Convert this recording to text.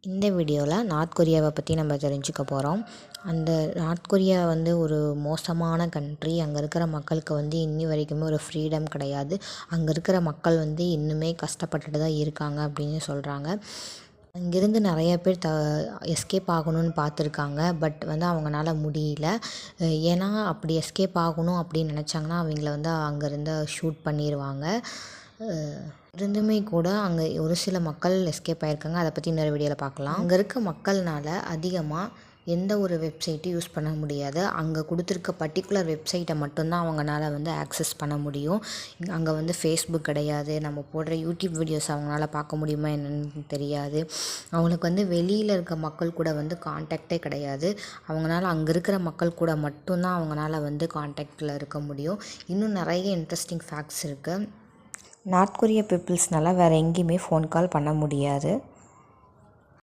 இந்த வீடியோவில் நார்த் கொரியாவை பற்றி நம்ம தெரிஞ்சுக்க போகிறோம். அந்த நார்த் கொரியா வந்து ஒரு மோசமான கண்ட்ரி. அங்கே இருக்கிற மக்களுக்கு வந்து இன்னி வரைக்குமே ஒரு ஃப்ரீடம் கிடையாது. அங்கே இருக்கிற மக்கள் வந்து இன்னுமே கஷ்டப்பட்டுட்டு தான் இருக்காங்க அப்படின்னு சொல்கிறாங்க. இங்கேருந்து நிறைய பேர் எஸ்கேப் ஆகணும்னு பார்த்துருக்காங்க. பட் வந்து அவங்களால முடியல. ஏன்னா அப்படி எஸ்கேப் ஆகணும் அப்படின்னு நினச்சாங்கன்னா அவங்கள வந்து அங்கேருந்து ஷூட் பண்ணிடுவாங்க. இருந்துமே கூட அங்கே ஒரு சில மக்கள் எஸ்கேப் ஆகிருக்காங்க. அதை பற்றி இன்னொரு வீடியோவில் பார்க்கலாம். அங்கே இருக்க மக்கள்னால அதிகமாக எந்த ஒரு வெப்சைட்டும் யூஸ் பண்ண முடியாது. அங்கே கொடுத்துருக்க பர்டிகுலர் வெப்சைட்டை மட்டும்தான் அவங்களால வந்து ஆக்சஸ் பண்ண முடியும். அங்கே வந்து ஃபேஸ்புக் கிடையாது. நம்ம போடுற யூடியூப் வீடியோஸ் அவங்களால பார்க்க முடியுமா என்னன்னு தெரியாது. அவங்களுக்கு வந்து வெளியில் இருக்க மக்கள் கூட வந்து கான்டாக்டே கிடையாது. அவங்களால அங்கே இருக்கிற மக்கள் கூட மட்டும்தான் அவங்களால வந்து கான்டாக்டில் இருக்க முடியும். இன்னும் நிறைய இன்ட்ரெஸ்டிங் ஃபேக்ட்ஸ் இருக்குது. நார்த் கொரியா பீப்புள்ஸ்னால வேறு எங்கேயுமே ஃபோன் கால் பண்ண முடியாது.